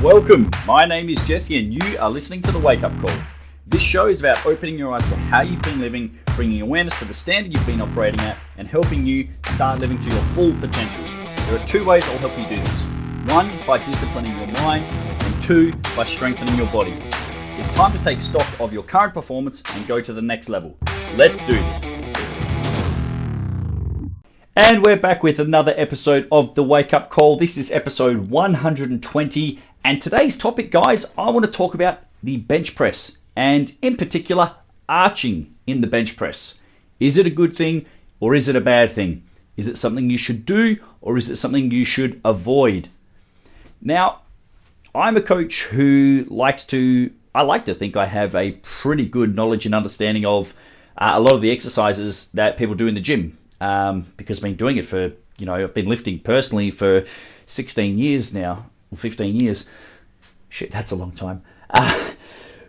Welcome, my name is Jesse and you are listening to The Wake Up Call. This show is about opening your eyes to how you've been living, bringing awareness to the standard you've been operating at, and helping you start living to your full potential. There are two ways I'll help you do this. One, by disciplining your mind, and two, by strengthening your body. It's time to take stock of your current performance and go to the next level. Let's do this. And we're back with another episode of The Wake Up Call. This is episode 120. And today's topic, guys, I want to talk about the bench press. And in particular, arching in the bench press. Is it a good thing or is it a bad thing? Is it something you should do or is it something you should avoid? Now, I'm a coach who I like to think I have a pretty good knowledge and understanding of a lot of the exercises that people do in the gym. Because I've been doing it for, I've been lifting personally for 16 years now, or 15 years. Shit, that's a long time.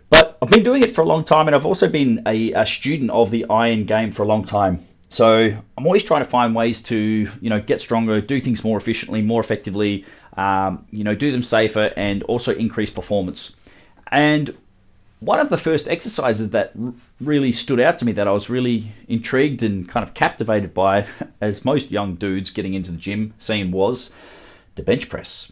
But I've been doing it for a long time, and I've also been a student of the iron game for a long time. So I'm always trying to find ways to, get stronger, do things more efficiently, more effectively, do them safer, and also increase performance. And one of the first exercises that really stood out to me that I was really intrigued and kind of captivated by, as most young dudes getting into the gym seem, was the bench press.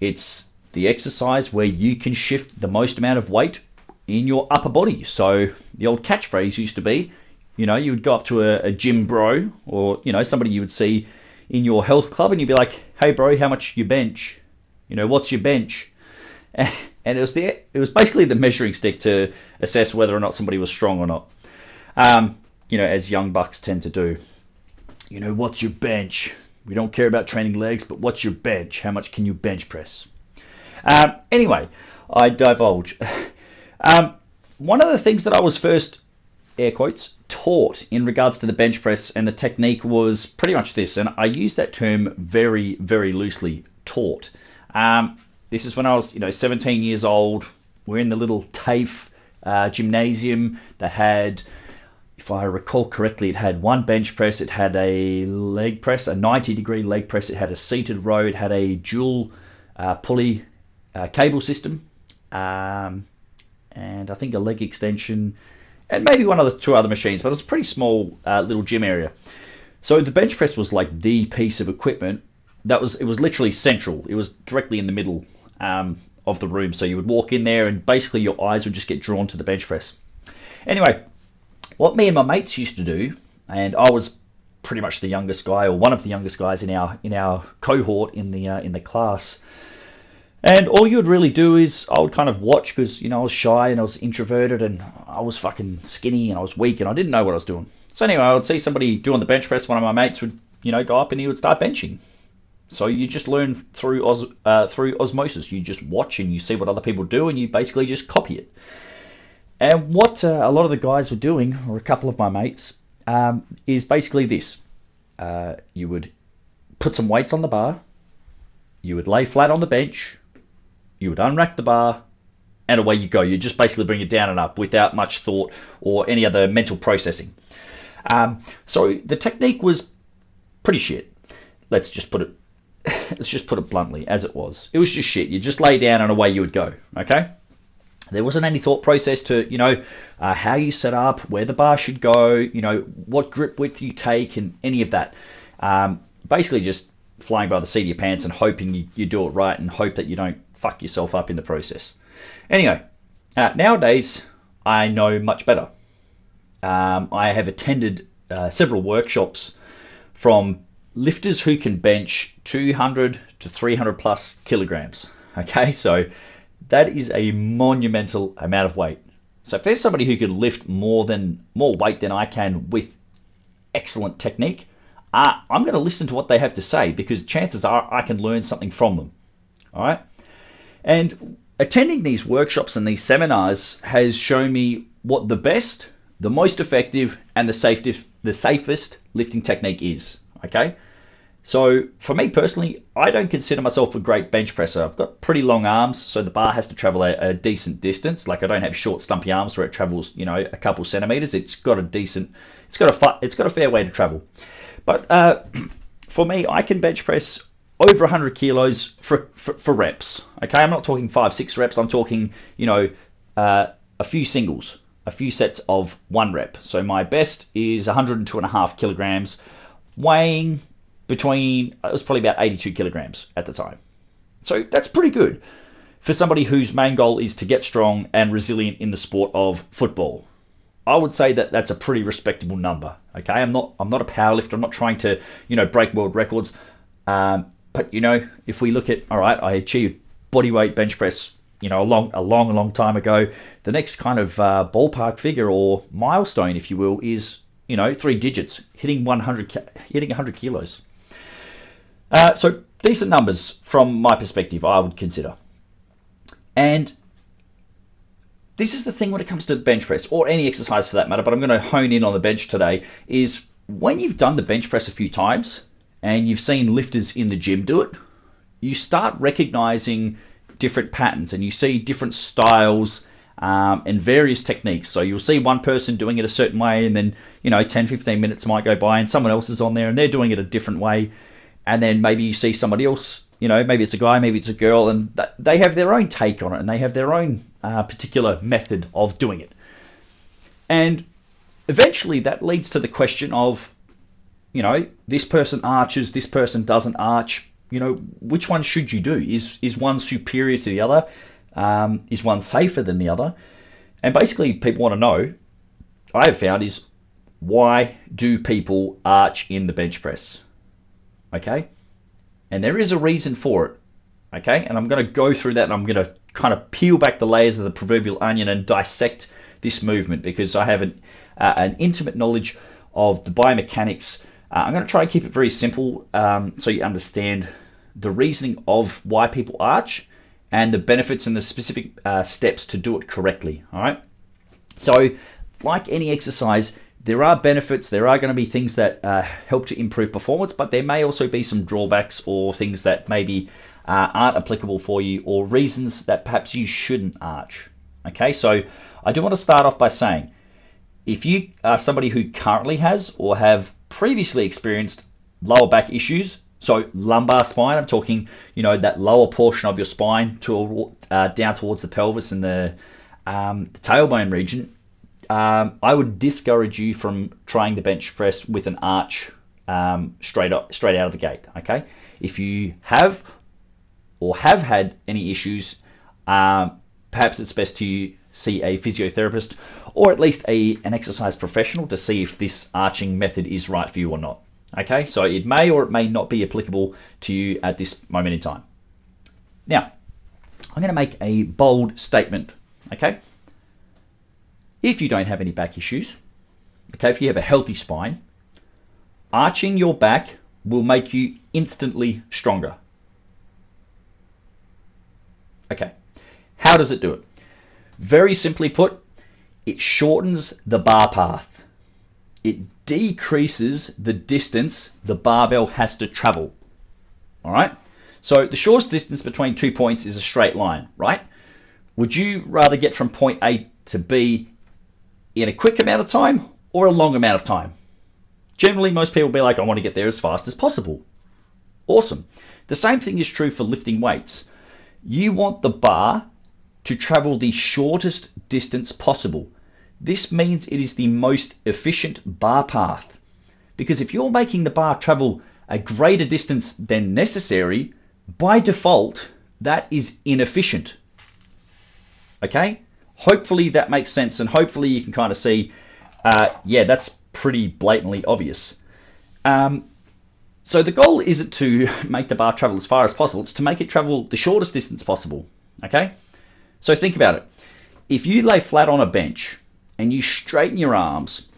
It's the exercise where you can shift the most amount of weight in your upper body. So the old catchphrase used to be, you would go up to a gym bro or, somebody you would see in your health club and you'd be like, hey bro, how much you bench? What's your bench? And it was basically the measuring stick to assess whether or not somebody was strong or not. As young bucks tend to do. What's your bench? We don't care about training legs, but what's your bench? How much can you bench press? Anyway, I divulge. One of the things that I was first, air quotes, taught in regards to the bench press and the technique was pretty much this, and I use that term very, very loosely, taught. This is when I was, 17 years old. We're in the little TAFE gymnasium that had, if I recall correctly, it had one bench press, it had a leg press, a 90-degree leg press, it had a seated row, it had a dual pulley cable system, and I think a leg extension, and maybe one of the two other machines, but it was a pretty small little gym area. So the bench press was like the piece of equipment it was literally central. It was directly in the middle of the room. So you would walk in there and basically your eyes would just get drawn to the bench press. Anyway, what me and my mates used to do, and I was pretty much the youngest guy or one of the youngest guys in our cohort in the class. And all you would really do is I would kind of watch because, I was shy and I was introverted and I was fucking skinny and I was weak and I didn't know what I was doing. So anyway, I would see somebody doing the bench press. One of my mates would, go up and he would start benching. So you just learn through osmosis. You just watch and you see what other people do and you basically just copy it. And what a lot of the guys were doing, or a couple of my mates, is basically this. You would put some weights on the bar, you would lay flat on the bench, you would unrack the bar, and away you go. You just basically bring it down and up without much thought or any other mental processing. So the technique was pretty shit. Let's just put it bluntly, as it was. It was just shit. You just lay down and away you would go, okay? There wasn't any thought process to, how you set up, where the bar should go, what grip width you take and any of that. Basically just flying by the seat of your pants and hoping you do it right and hope that you don't fuck yourself up in the process. Anyway, nowadays I know much better. I have attended several workshops from lifters who can bench 200 to 300 plus kilograms. Okay, so that is a monumental amount of weight. So if there's somebody who can lift more weight than I can with excellent technique, I'm going to listen to what they have to say because chances are I can learn something from them. All right, and attending these workshops and these seminars has shown me what the best, the most effective, and the safest lifting technique is. Okay, so for me personally, I don't consider myself a great bench presser. I've got pretty long arms, so the bar has to travel a decent distance. Like I don't have short, stumpy arms where it travels, a couple centimeters. It's got a fair way to travel. But for me, I can bench press over 100 kilos for reps. Okay, I'm not talking 5-6 reps. I'm talking, a few singles, a few sets of 1 rep. So my best is 102.5 kilograms, weighing between, it was probably about 82 kilograms at the time. So that's pretty good for somebody whose main goal is to get strong and resilient in the sport of football. I would say that that's a pretty respectable number. Okay, I'm not a powerlifter. I'm not trying to, break world records. But if we look at, all right, I achieved bodyweight bench press, a long time ago. The next kind of ballpark figure or milestone, if you will, is 3 digits, hitting 100 kilos. So decent numbers from my perspective, I would consider. And this is the thing when it comes to the bench press, or any exercise for that matter, but I'm going to hone in on the bench today, is when you've done the bench press a few times and you've seen lifters in the gym do it, you start recognizing different patterns and you see different styles and various techniques. So you'll see one person doing it a certain way, and then 10-15 minutes might go by and someone else is on there and they're doing it a different way. And then maybe you see somebody else, maybe it's a guy, maybe it's a girl, and they have their own take on it and they have their own particular method of doing it. And eventually that leads to the question of, this person arches, this person doesn't arch. Which one should you do? Is one superior to the other? Is one safer than the other? And basically people want to know, I have found, is why do people arch in the bench press? Okay? And there is a reason for it. Okay? And I'm going to go through that and I'm going to kind of peel back the layers of the proverbial onion and dissect this movement, because I have an intimate knowledge of the biomechanics. I'm going to try and keep it very simple so you understand the reasoning of why people arch and the benefits and the specific steps to do it correctly. All right. So like any exercise, there are benefits. There are going to be things that help to improve performance, but there may also be some drawbacks or things that maybe aren't applicable for you, or reasons that perhaps you shouldn't arch. Okay. So I do want to start off by saying, if you are somebody who currently has or have previously experienced lower back issues, so lumbar spine, I'm talking, that lower portion of your spine down towards the pelvis and the tailbone region, I would discourage you from trying the bench press with an arch straight out of the gate. Okay, if you have or have had any issues, perhaps it's best to see a physiotherapist or at least an exercise professional to see if this arching method is right for you or not. Okay, so it may or it may not be applicable to you at this moment in time. Now, I'm going to make a bold statement. Okay, if you don't have any back issues, okay, if you have a healthy spine, arching your back will make you instantly stronger. Okay, how does it do it? Very simply put, it shortens the bar path. It decreases the distance the barbell has to travel. All right? So the shortest distance between 2 points is a straight line, right? Would you rather get from point A to B in a quick amount of time or a long amount of time? Generally, most people will be like, I want to get there as fast as possible. Awesome. The same thing is true for lifting weights. You want the bar to travel the shortest distance possible. This means it is the most efficient bar path. Because if you're making the bar travel a greater distance than necessary, by default, that is inefficient. Okay? Hopefully that makes sense, and hopefully you can kind of see, that's pretty blatantly obvious. So the goal isn't to make the bar travel as far as possible, it's to make it travel the shortest distance possible. Okay? So think about it. If you lay flat on a bench and you straighten your arms,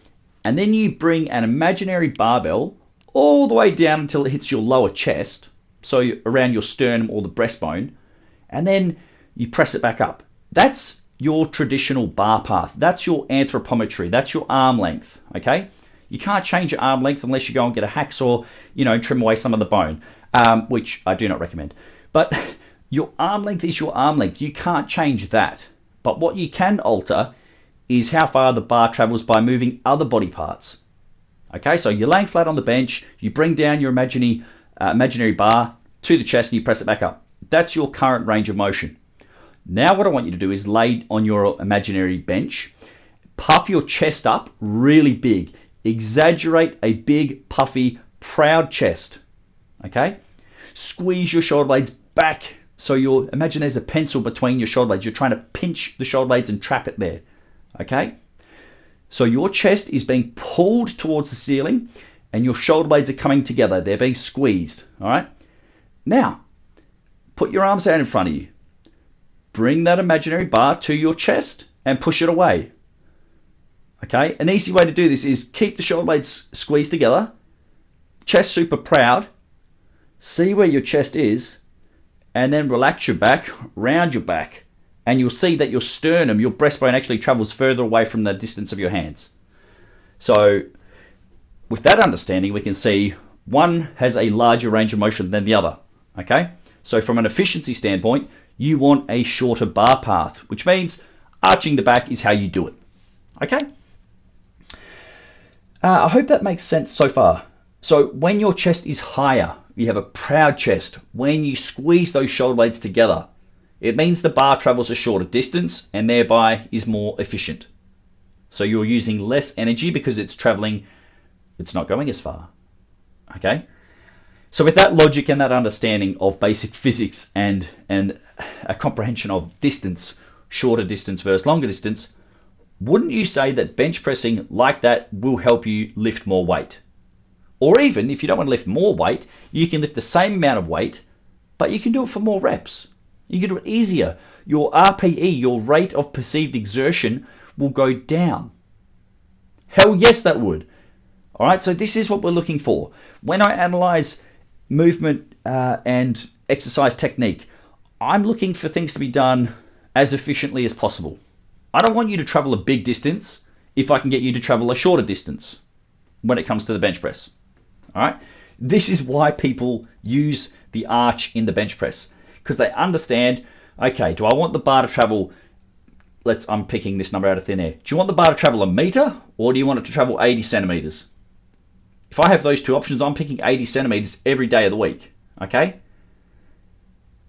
and then you bring an imaginary barbell all the way down until it hits your lower chest, so around your sternum or the breastbone, and then you press it back up. That's your traditional bar path. That's your anthropometry. That's your arm length. Okay? You can't change your arm length unless you go and get a hacksaw, trim away some of the bone, which I do not recommend. But your arm length is your arm length. You can't change that. But what you can alter is how far the bar travels by moving other body parts. Okay, so you're laying flat on the bench, you bring down your imaginary bar to the chest and you press it back up. That's your current range of motion. Now what I want you to do is lay on your imaginary bench, puff your chest up really big, exaggerate a big, puffy, proud chest, okay? Squeeze your shoulder blades back, so imagine there's a pencil between your shoulder blades. You're trying to pinch the shoulder blades and trap it there, okay? So your chest is being pulled towards the ceiling and your shoulder blades are coming together. They're being squeezed, all right? Now, put your arms out in front of you. Bring that imaginary bar to your chest and push it away. Okay, an easy way to do this is keep the shoulder blades squeezed together, chest super proud, see where your chest is, and then relax your back, round your back, and you'll see that your sternum, your breastbone actually travels further away from the distance of your hands. So with that understanding, we can see one has a larger range of motion than the other. Okay, so from an efficiency standpoint, you want a shorter bar path, which means arching the back is how you do it. Okay? I hope that makes sense so far. So when your chest is higher, you have a proud chest. When you squeeze those shoulder blades together, it means the bar travels a shorter distance and thereby is more efficient. So you're using less energy because it's not going as far. Okay? So with that logic and that understanding of basic physics and a comprehension of distance, shorter distance versus longer distance, wouldn't you say that bench pressing like that will help you lift more weight? Or even if you don't want to lift more weight, you can lift the same amount of weight, but you can do it for more reps. You can do it easier. Your RPE, your rate of perceived exertion, will go down. Hell yes, that would. All right, so this is what we're looking for. When I analyze movement and exercise technique, I'm looking for things to be done as efficiently as possible. I don't want you to travel a big distance if I can get you to travel a shorter distance when it comes to the bench press. All right, this is why people use the arch in the bench press, because they understand, okay, do I want the bar to travel, I'm picking this number out of thin air. Do you want the bar to travel a meter or do you want it to travel 80 centimeters? If I have those two options, I'm picking 80 centimeters every day of the week, okay?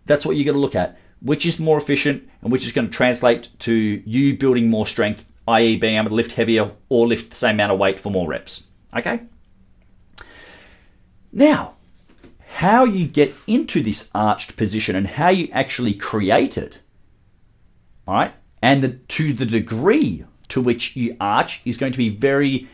That's what you're going to look at. Which is more efficient and which is going to translate to you building more strength, i.e. being able to lift heavier or lift the same amount of weight for more reps, okay? Now, how you get into this arched position and how you actually create it, all right, and to the degree to which you arch is going to be very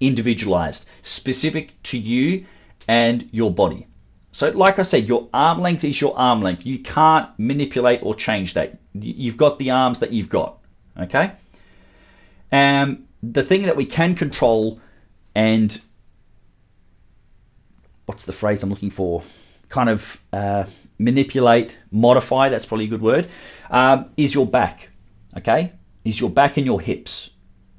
individualized, specific to you and your body. So like I said, your arm length is your arm length. You can't manipulate or change that. You've got the arms that you've got, okay? The thing that we can control and, what's the phrase I'm looking for? Kind of manipulate, modify, that's probably a good word, is your back, okay? Is your back and your hips,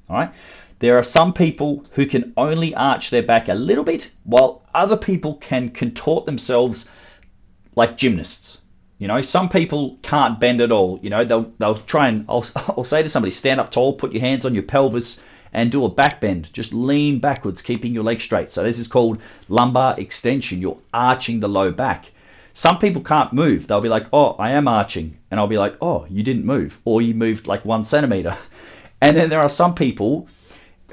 all right? There are some people who can only arch their back a little bit, while other people can contort themselves like gymnasts. You know, some people can't bend at all. You know, they'll try and, I'll say to somebody, stand up tall, put your hands on your pelvis and do a back bend. Just lean backwards, keeping your legs straight. So this is called lumbar extension. You're arching the low back. Some people can't move. They'll be like, oh, I am arching. And I'll be like, oh, you didn't move. Or you moved like 1 centimeter. And then there are some people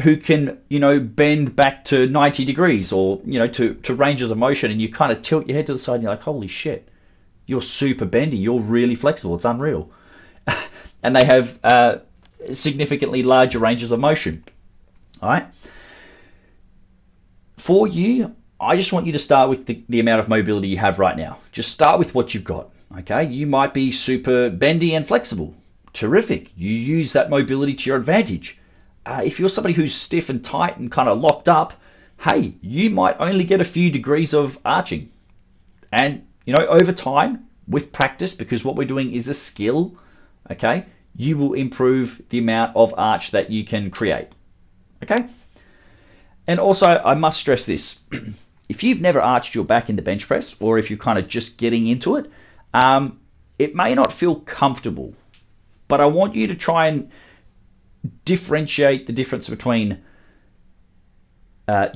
who can, you know, bend back to 90 degrees or, you know, to ranges of motion, and you kind of tilt your head to the side and you're like, holy shit, you're super bendy, you're really flexible, it's unreal. And they have significantly larger ranges of motion. All right. For you, I just want you to start with the amount of mobility you have right now. Just start with what you've got, okay? You might be super bendy and flexible. Terrific. You use that mobility to your advantage. If you're somebody who's stiff and tight and kind of locked up, hey, you might only get a few degrees of arching. And, you know, over time, with practice, because what we're doing is a skill, okay, you will improve the amount of arch that you can create, okay? And also, I must stress this. If you've never arched your back in the bench press, or if you're kind of just getting into it, it may not feel comfortable, but I want you to try and differentiate the difference between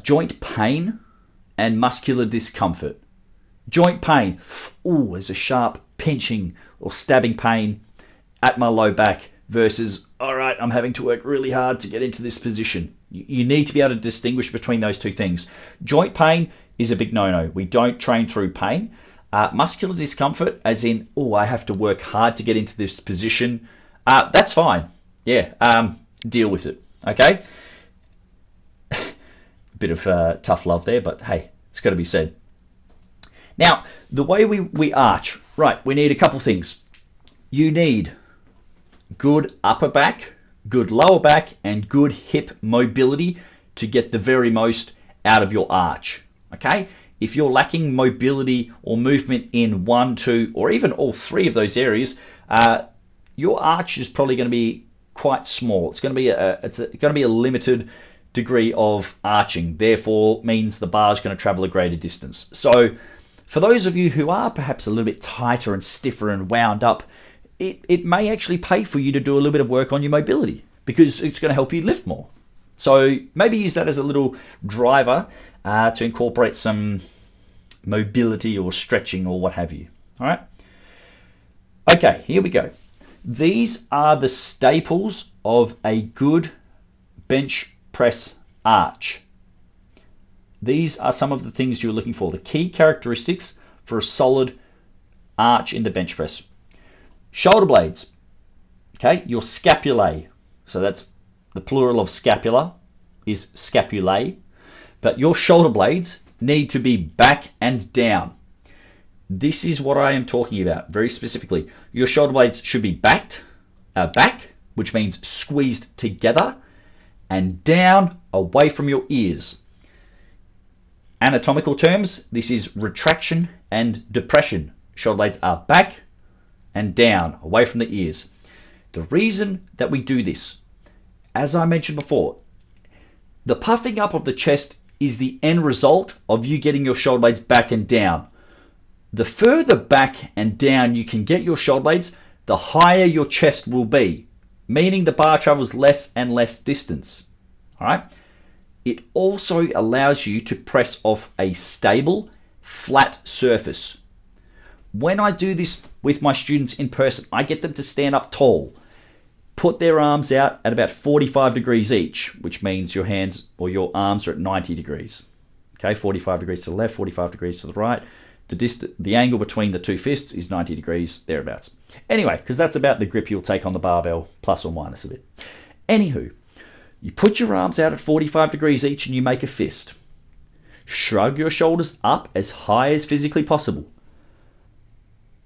joint pain and muscular discomfort. Joint pain. Ooh, there's a sharp pinching or stabbing pain at my low back versus, all right, I'm having to work really hard to get into this position. You need to be able to distinguish between those two things. Joint pain is a big no-no. We don't train through pain. Muscular discomfort, as in, oh, I have to work hard to get into this position, that's fine. Yeah, deal with it, okay? Bit of tough love there, but hey, it's got to be said. Now, the way we arch, right, we need a couple things. You need good upper back, good lower back, and good hip mobility to get the very most out of your arch, okay? If you're lacking mobility or movement in one, two, or even all three of those areas, your arch is probably going to be quite small. It's going to be a limited degree of arching, therefore means the bar is going to travel a greater distance. So for those of you who are perhaps a little bit tighter and stiffer and wound up, it may actually pay for you to do a little bit of work on your mobility because it's going to help you lift more. So maybe use that as a little driver to incorporate some mobility or stretching or what have you. All right. Okay, here we go. These are the staples of a good bench press arch. These are some of the things you're looking for, the key characteristics for a solid arch in the bench press. Shoulder blades, okay, your scapulae, so that's the plural of scapula is scapulae, but your shoulder blades need to be back and down. This is what I am talking about very specifically. Your shoulder blades should be back, which means squeezed together, and down away from your ears. Anatomical terms, this is retraction and depression. Shoulder blades are back and down away from the ears. The reason that we do this, as I mentioned before, the puffing up of the chest is the end result of you getting your shoulder blades back and down. The further back and down you can get your shoulder blades, the higher your chest will be, meaning the bar travels less and less distance. All right. It also allows you to press off a stable, flat surface. When I do this with my students in person, I get them to stand up tall, put their arms out at about 45 degrees each, which means your hands or your arms are at 90 degrees. Okay, 45 degrees to the left, 45 degrees to the right. The angle between the two fists is 90 degrees, thereabouts. Anyway, because that's about the grip you'll take on the barbell, plus or minus a bit. Anywho, you put your arms out at 45 degrees each and you make a fist. Shrug your shoulders up as high as physically possible.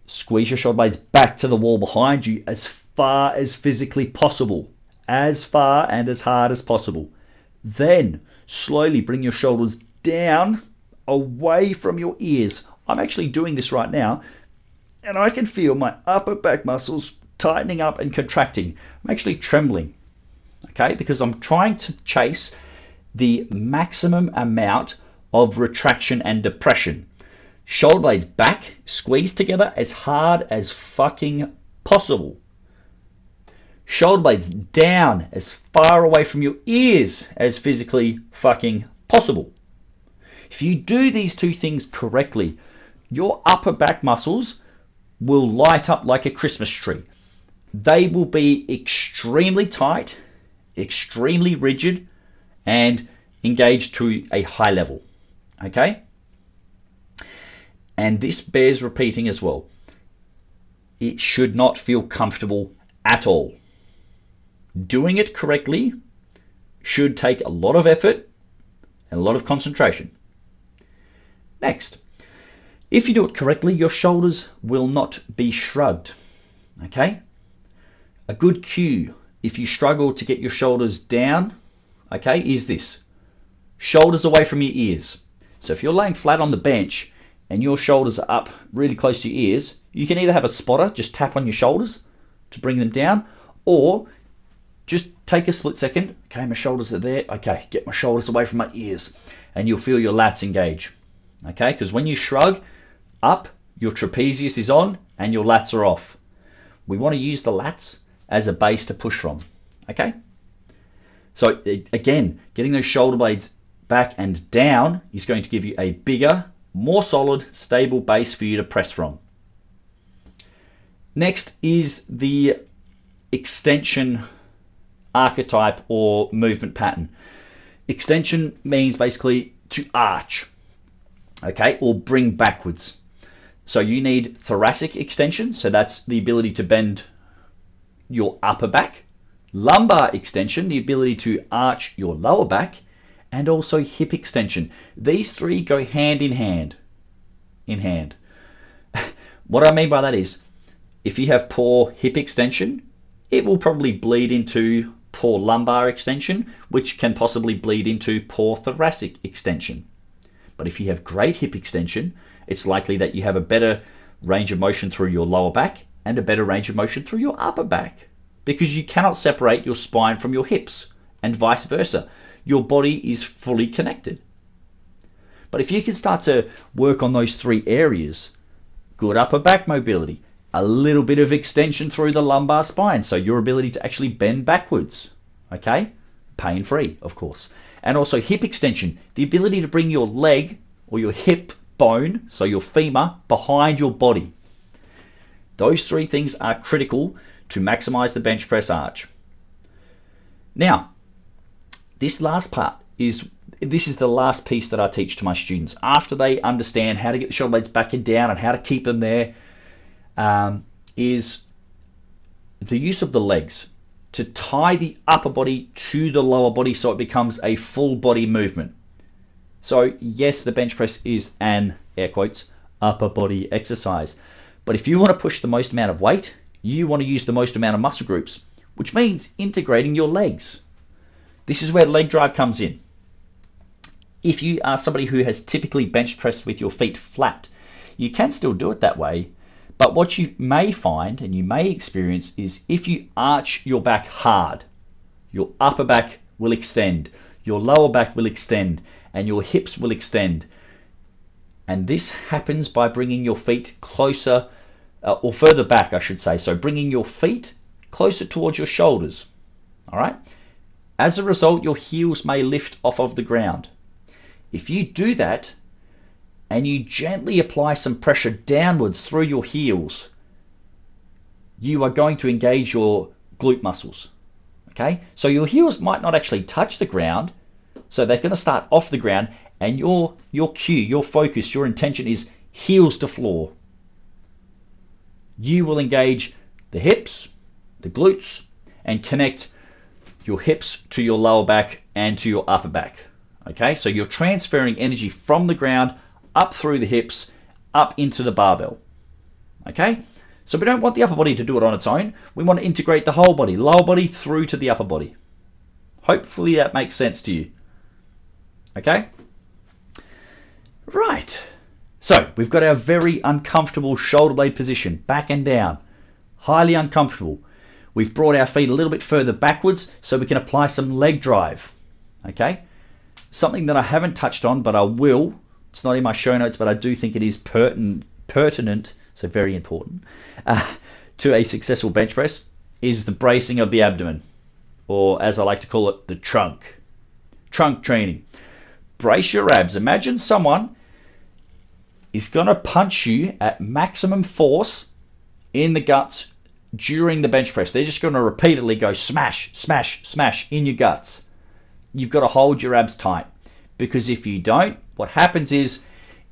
Squeeze your shoulder blades back to the wall behind you as far as physically possible. As far and as hard as possible. Then slowly bring your shoulders down away from your ears. I'm actually doing this right now and I can feel my upper back muscles tightening up and contracting. I'm actually trembling, okay, because I'm trying to chase the maximum amount of retraction and depression. Shoulder blades back, squeeze together as hard as fucking possible. Shoulder blades down as far away from your ears as physically fucking possible. If you do these two things correctly, your upper back muscles will light up like a Christmas tree. They will be extremely tight, extremely rigid, and engaged to a high level. Okay? And this bears repeating as well. It should not feel comfortable at all. Doing it correctly should take a lot of effort and a lot of concentration. Next, if you do it correctly, your shoulders will not be shrugged. Okay? A good cue if you struggle to get your shoulders down, okay, is this. Shoulders away from your ears. So if you're laying flat on the bench and your shoulders are up really close to your ears, you can either have a spotter, just tap on your shoulders to bring them down, or just take a split second. Okay, my shoulders are there. Okay, get my shoulders away from my ears. And you'll feel your lats engage. Okay, because when you shrug up, your trapezius is on and your lats are off. We want to use the lats as a base to push from. Okay? So again, getting those shoulder blades back and down is going to give you a bigger, more solid, stable base for you to press from. Next is the extension archetype or movement pattern. Extension means basically to arch, okay, or bring backwards. So you need thoracic extension, so that's the ability to bend your upper back. Lumbar extension, the ability to arch your lower back, and also hip extension. These three go hand in hand. What I mean by that is, if you have poor hip extension, it will probably bleed into poor lumbar extension, which can possibly bleed into poor thoracic extension. But if you have great hip extension, it's likely that you have a better range of motion through your lower back and a better range of motion through your upper back, because you cannot separate your spine from your hips and vice versa. Your body is fully connected. But if you can start to work on those three areas, good upper back mobility, a little bit of extension through the lumbar spine, so your ability to actually bend backwards, okay? Pain-free, of course. And also hip extension, the ability to bring your leg or your hip bone, so your femur, behind your body. Those three things are critical to maximize the bench press arch. Now, this last part is the last piece that I teach to my students. After they understand how to get the shoulder blades back and down and how to keep them there, is the use of the legs to tie the upper body to the lower body so it becomes a full body movement. So yes, the bench press is an, air quotes, upper body exercise. But if you want to push the most amount of weight, you want to use the most amount of muscle groups, which means integrating your legs. This is where leg drive comes in. If you are somebody who has typically bench pressed with your feet flat, you can still do it that way. But what you may find and you may experience is if you arch your back hard, your upper back will extend, your lower back will extend, and your hips will extend. And this happens by bringing your feet closer, or further back, I should say. So bringing your feet closer towards your shoulders. All right. As a result, your heels may lift off of the ground. If you do that, and you gently apply some pressure downwards through your heels, you are going to engage your glute muscles. Okay, so your heels might not actually touch the ground, so they're going to start off the ground, and your cue, your focus, your intention is heels to floor. You will engage the hips, the glutes, and connect your hips to your lower back and to your upper back. Okay, so you're transferring energy from the ground up through the hips, up into the barbell. Okay? So we don't want the upper body to do it on its own. We want to integrate the whole body, lower body through to the upper body. Hopefully that makes sense to you. Okay? Right. So we've got our very uncomfortable shoulder blade position, back and down. Highly uncomfortable. We've brought our feet a little bit further backwards so we can apply some leg drive. Okay? Something that I haven't touched on, but I will. It's not in my show notes, but I do think it is pertinent, so very important, to a successful bench press, is the bracing of the abdomen, or as I like to call it, the trunk. Trunk training. Brace your abs. Imagine someone is going to punch you at maximum force in the guts during the bench press. They're just going to repeatedly go smash, smash, smash in your guts. You've got to hold your abs tight, because if you don't, what happens is,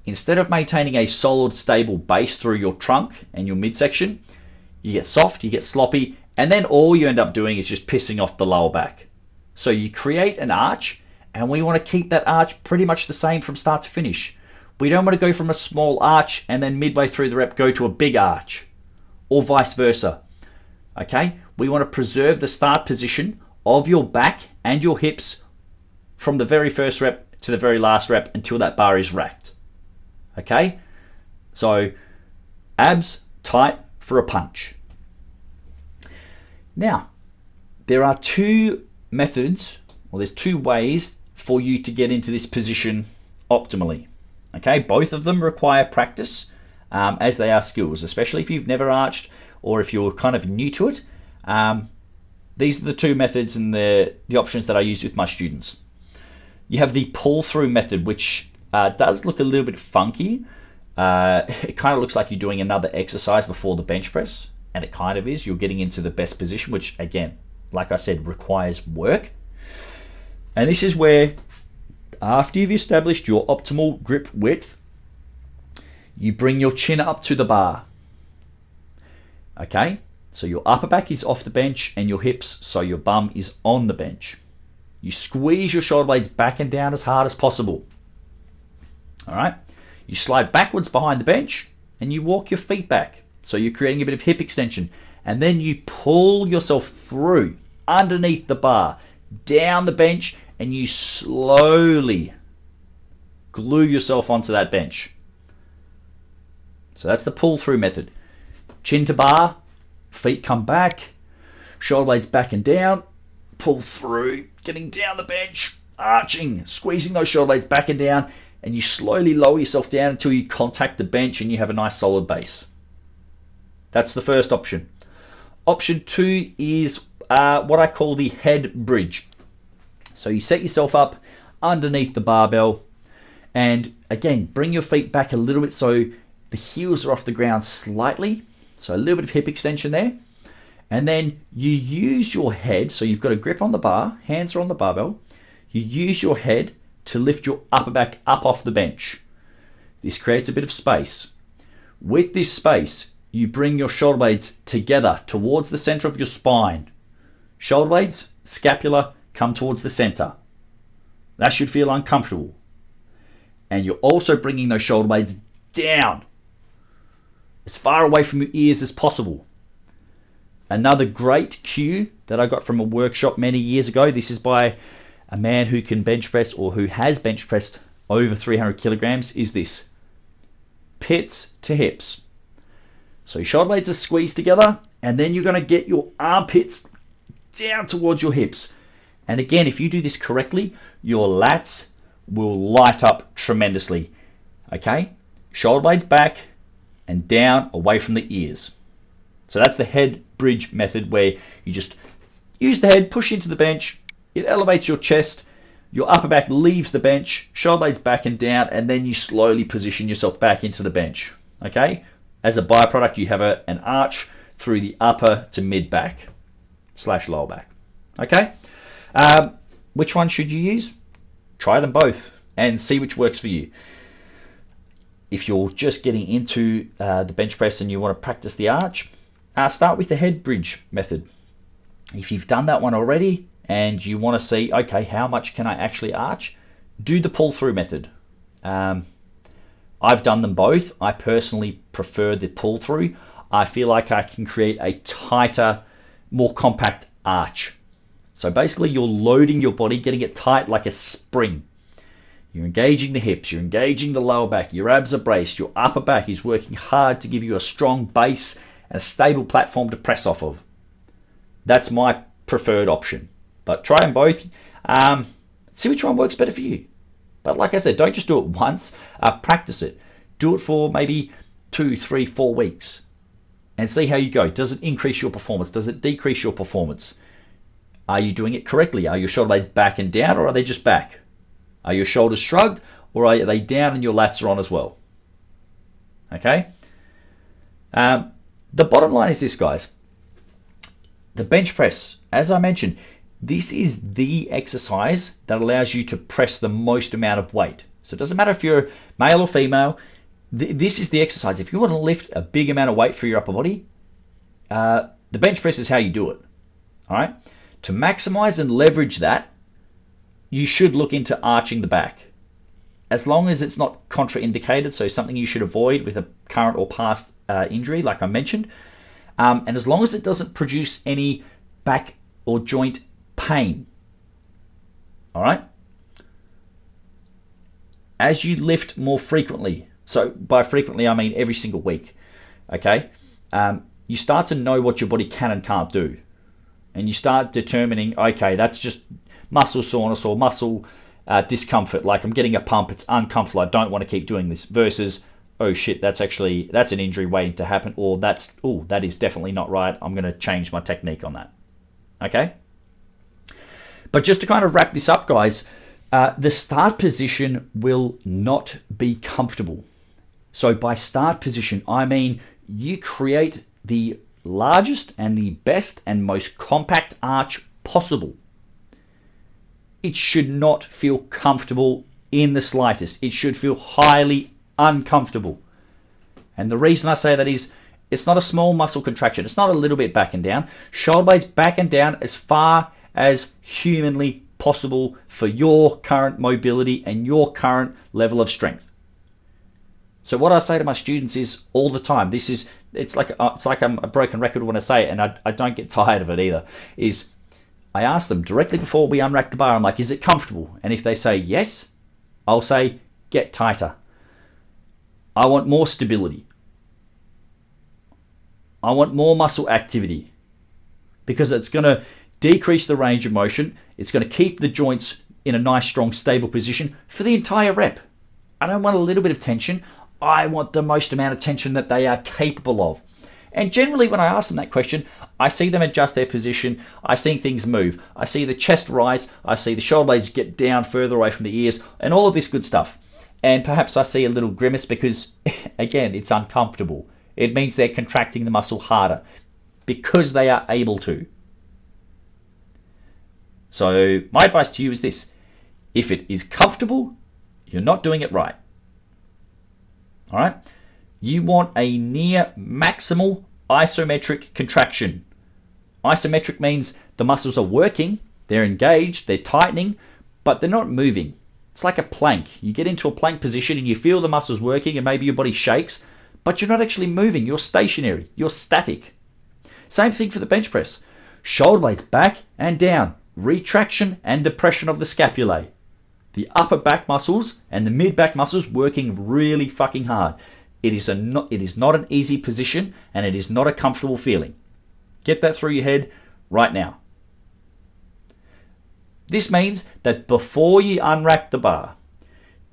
instead of maintaining a solid, stable base through your trunk and your midsection, you get soft, you get sloppy, and then all you end up doing is just pissing off the lower back. So you create an arch, and we want to keep that arch pretty much the same from start to finish. We don't want to go from a small arch and then midway through the rep go to a big arch, or vice versa. Okay? We want to preserve the start position of your back and your hips from the very first rep to the very last rep until that bar is racked. Okay? So abs tight for a punch. Now, there are two methods, or there's two ways for you to get into this position optimally. Okay? Both of them require practice, as they are skills, especially if you've never arched or if you're kind of new to it. These are the two methods and the options that I use with my students. You have the pull-through method, which does look a little bit funky. It kind of looks like you're doing another exercise before the bench press, and it kind of is. You're getting into the best position, which again, like I said, requires work. And this is where, after you've established your optimal grip width, you bring your chin up to the bar. Okay, so your upper back is off the bench and your hips, so your bum is on the bench. You squeeze your shoulder blades back and down as hard as possible. All right, you slide backwards behind the bench and you walk your feet back. So you're creating a bit of hip extension, and then you pull yourself through underneath the bar, down the bench, and you slowly glue yourself onto that bench. So that's the pull through method. Chin to bar, feet come back, shoulder blades back and down, pull through, getting down the bench, arching, squeezing those shoulder blades back and down, and you slowly lower yourself down until you contact the bench and you have a nice solid base. That's the first option. Option 2 is what I call the head bridge. So you set yourself up underneath the barbell, and again, bring your feet back a little bit so the heels are off the ground slightly. So a little bit of hip extension there. And then you use your head, so you've got a grip on the bar, hands are on the barbell. You use your head to lift your upper back up off the bench. This creates a bit of space. With this space, you bring your shoulder blades together towards the center of your spine. Shoulder blades, scapula, come towards the center. That should feel uncomfortable. And you're also bringing those shoulder blades down as far away from your ears as possible. Another great cue that I got from a workshop many years ago, this is by a man who can bench press or who has bench pressed over 300 kilograms, is this: pits to hips. So your shoulder blades are squeezed together, and then you're going to get your armpits down towards your hips. And again, if you do this correctly, your lats will light up tremendously. Okay? Shoulder blades back and down away from the ears. So that's the head bridge method, where you just use the head, push into the bench, it elevates your chest, your upper back leaves the bench, shoulder blades back and down, and then you slowly position yourself back into the bench. Okay? As a byproduct, you have an arch through the upper to mid back / lower back. Okay? Which one should you use? Try them both and see which works for you. If you're just getting into the bench press and you want to practice the arch, start with the head bridge method. If you've done that one already and you want to see, okay, how much can I actually arch? Do the pull through method. I've done them both. I personally prefer the pull through. I feel like I can create a tighter, more compact arch. So basically you're loading your body, getting it tight like a spring. You're engaging the hips, you're engaging the lower back, your abs are braced, your upper back is working hard to give you a strong base and a stable platform to press off of. That's my preferred option. But try them both. See which one works better for you. But like I said, don't just do it once. Practice it. Do it for maybe 2, 3, 4 weeks and see how you go. Does it increase your performance? Does it decrease your performance? Are you doing it correctly? Are your shoulder blades back and down, or are they just back? Are your shoulders shrugged, or are they down and your lats are on as well? Okay? The bottom line is this, guys. The bench press, as I mentioned, this is the exercise that allows you to press the most amount of weight. So it doesn't matter if you're male or female. This is the exercise. If you want to lift a big amount of weight for your upper body, the bench press is how you do it. All right? To maximize and leverage that, you should look into arching the back. As long as it's not contraindicated, so something you should avoid with a current or past injury, like I mentioned, and as long as it doesn't produce any back or joint pain. All right? As you lift more frequently, so by frequently I mean every single week, okay, you start to know what your body can and can't do. And you start determining, okay, that's just muscle soreness or muscle discomfort, like I'm getting a pump, it's uncomfortable, I don't want to keep doing this, versus, oh shit, that's an injury waiting to happen, or that is definitely not right, I'm going to change my technique on that. Okay? But just to kind of wrap this up, guys, The start position will not be comfortable. So by start position, I mean you create the largest and the best and most compact arch possible. It should not feel comfortable in the slightest. It should feel highly uncomfortable. And the reason I say that is it's not a small muscle contraction. It's not a little bit back and down. Shoulder blades back and down as far as humanly possible for your current mobility and your current level of strength. So what I say to my students is all the time, it's like I'm a broken record when I say it, and I don't get tired of it either, is I ask them directly before we unrack the bar, I'm like, is it comfortable? And if they say yes, I'll say, get tighter. I want more stability. I want more muscle activity, because it's going to decrease the range of motion. It's going to keep the joints in a nice, strong, stable position for the entire rep. I don't want a little bit of tension. I want the most amount of tension that they are capable of. And generally, when I ask them that question, I see them adjust their position. I see things move. I see the chest rise. I see the shoulder blades get down further away from the ears, and all of this good stuff. And perhaps I see a little grimace because, again, it's uncomfortable. It means they're contracting the muscle harder because they are able to. So my advice to you is this. If it is comfortable, you're not doing it right. All right? You want a near maximal isometric contraction. Isometric means the muscles are working, they're engaged, they're tightening, but they're not moving. It's like a plank. You get into a plank position and you feel the muscles working and maybe your body shakes, but you're not actually moving. You're stationary. You're static. Same thing for the bench press. Shoulder blades back and down. Retraction and depression of the scapulae. The upper back muscles and the mid back muscles working really fucking hard. It is not an easy position, and it is not a comfortable feeling. Get that through your head right now. This means that before you unrack the bar,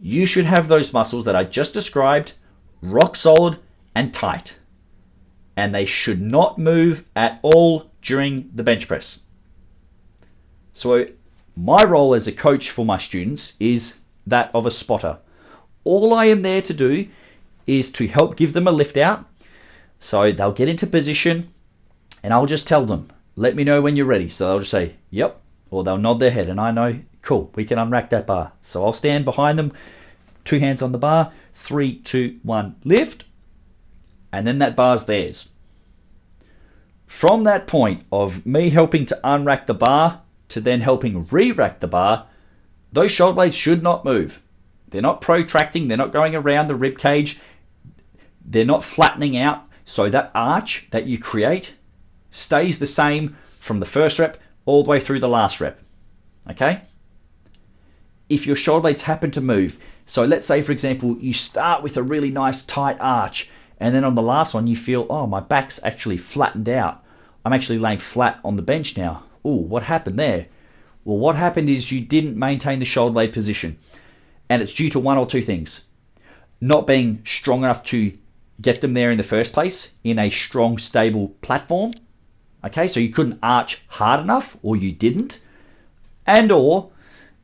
you should have those muscles that I just described rock solid and tight. And they should not move at all during the bench press. So my role as a coach for my students is that of a spotter. All I am there to do is to help give them a lift out. So they'll get into position and I'll just tell them, let me know when you're ready. So they'll just say, yep, or they'll nod their head and I know, cool, we can unrack that bar. So I'll stand behind them, 2 hands on the bar, 3, 2, 1, lift, and then that bar's theirs. From that point of me helping to unrack the bar to then helping re-rack the bar, those shoulder blades should not move. They're not protracting, they're not going around the rib cage, they're not flattening out, so that arch that you create stays the same from the first rep all the way through the last rep. Okay? If your shoulder blades happen to move, so let's say, for example, you start with a really nice tight arch, and then on the last one you feel, oh, my back's actually flattened out. I'm actually laying flat on the bench now. Ooh, what happened there? Well, what happened is you didn't maintain the shoulder blade position. And it's due to one or two things. Not being strong enough to get them there in the first place in a strong, stable platform. Okay, so you couldn't arch hard enough, or you didn't. And or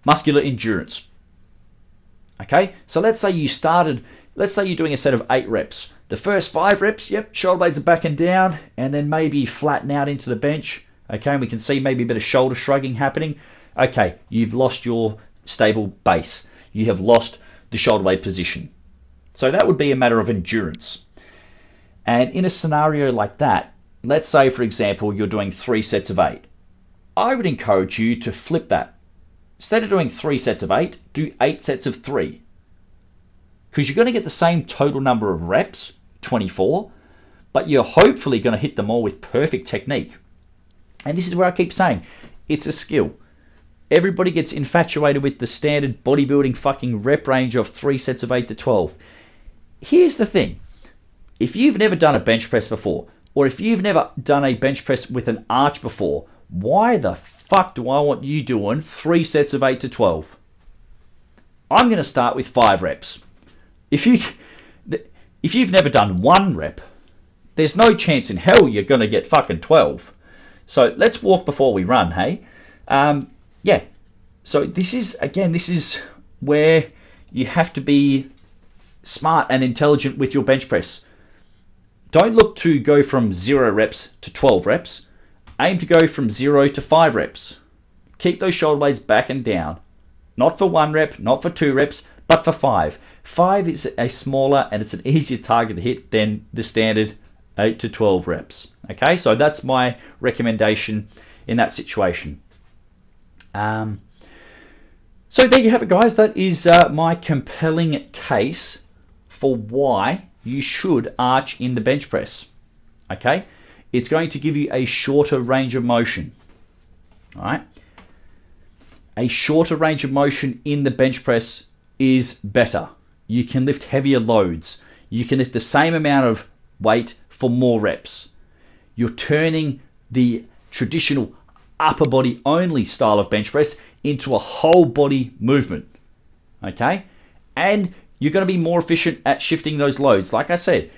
muscular endurance. Okay, so let's say you're doing a set of 8 reps. The first 5 reps, yep, shoulder blades are back and down, and then maybe flatten out into the bench. Okay, and we can see maybe a bit of shoulder shrugging happening. Okay, you've lost your stable base. You have lost the shoulder blade position. So that would be a matter of endurance. And in a scenario like that, let's say, for example, you're doing 3 sets of 8. I would encourage you to flip that. Instead of doing 3 sets of 8, do 8 sets of 3. Because you're going to get the same total number of reps, 24, but you're hopefully going to hit them all with perfect technique. And this is where I keep saying, it's a skill. Everybody gets infatuated with the standard bodybuilding fucking rep range of 3 sets of 8 to 12. Here's the thing. If you've never done a bench press before, or if you've never done a bench press with an arch before, why the fuck do I want you doing 3 sets of 8 to 12? I'm going to start with 5 reps. If you've never done 1 rep, there's no chance in hell you're going to get fucking 12. So let's walk before we run, hey? Yeah. So this is where you have to be smart and intelligent with your bench press. Don't look to go from 0 reps to 12 reps. Aim to go from 0 to 5 reps. Keep those shoulder blades back and down. Not for 1 rep, not for 2 reps, but for 5. 5 is a smaller and it's an easier target to hit than the standard 8 to 12 reps. Okay, so that's my recommendation in that situation. So there you have it, guys. That is my compelling case for why you should arch in the bench press. Okay, it's going to give you a shorter range of motion. All right, a shorter range of motion in the bench press is better. You can lift heavier loads. You can lift the same amount of weight for more reps. You're turning the traditional upper body only style of bench press into a whole body movement. Okay, and you're going to be more efficient at shifting those loads. Like I said,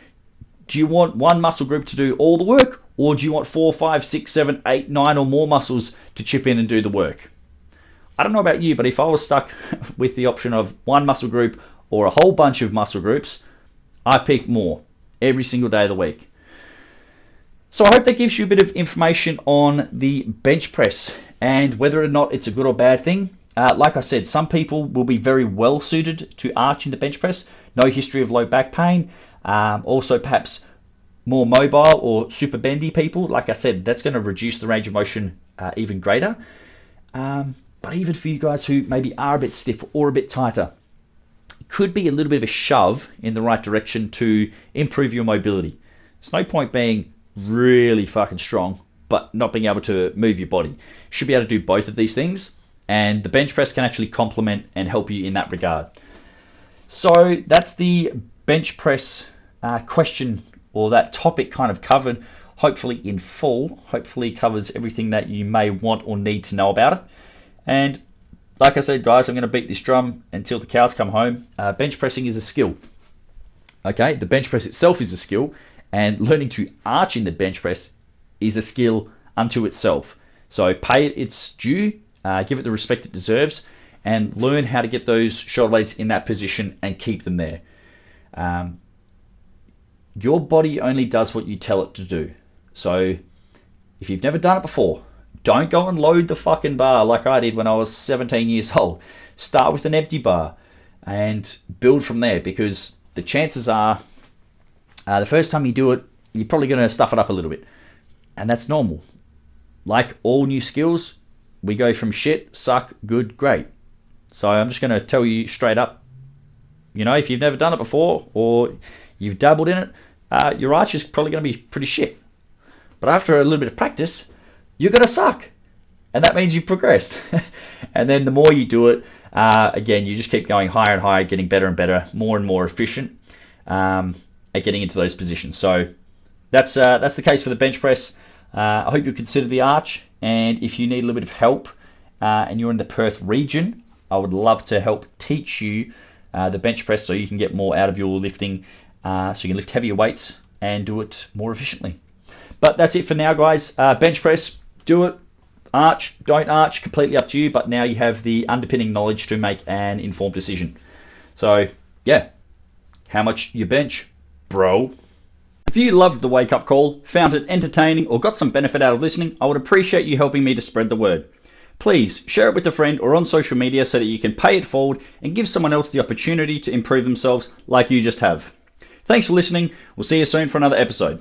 do you want one muscle group to do all the work, or do you want 4, 5, 6, 7, 8, 9 or more muscles to chip in and do the work? I don't know about you, but if I was stuck with the option of one muscle group or a whole bunch of muscle groups, I pick more every single day of the week. So I hope that gives you a bit of information on the bench press and whether or not it's a good or bad thing. Like I said, some people will be very well suited to arch in the bench press. No history of low back pain. Also perhaps more mobile or super bendy people. Like I said, that's going to reduce the range of motion even greater. But even for you guys who maybe are a bit stiff or a bit tighter, it could be a little bit of a shove in the right direction to improve your mobility. There's no point being really fucking strong but not being able to move your body. You should be able to do both of these things, and the bench press can actually complement and help you in that regard. So that's the bench press question, or that topic kind of covered, hopefully in full. Hopefully covers everything that you may want or need to know about it. And like I said, guys, I'm going to beat this drum until the cows come home. Bench pressing is a skill. Okay, the bench press itself is a skill, and learning to arch in the bench press is a skill unto itself. So pay it its due, give it the respect it deserves, and learn how to get those shoulder blades in that position and keep them there. Your body only does what you tell it to do. So if you've never done it before, don't go and load the fucking bar like I did when I was 17 years old. Start with an empty bar and build from there, because the chances are the first time you do it, you're probably going to stuff it up a little bit. And that's normal. Like all new skills, we go from shit, suck, good, great. So I'm just going to tell you straight up, if you've never done it before or you've dabbled in it, your arch is probably going to be pretty shit. But after a little bit of practice, you're going to suck. And that means you've progressed. And then the more you do it, again, you just keep going higher and higher, getting better and better, more and more efficient at getting into those positions. So that's the case for the bench press. I hope you consider the arch. And if you need a little bit of help and you're in the Perth region, I would love to help teach you the bench press so you can get more out of your lifting, so you can lift heavier weights and do it more efficiently. But that's it for now, guys. Bench press, do it. Arch, don't arch, completely up to you. But now you have the underpinning knowledge to make an informed decision. So, yeah. How much you bench, bro? If you loved the Wake Up Call, found it entertaining, or got some benefit out of listening, I would appreciate you helping me to spread the word. Please share it with a friend or on social media so that you can pay it forward and give someone else the opportunity to improve themselves like you just have. Thanks for listening. We'll see you soon for another episode.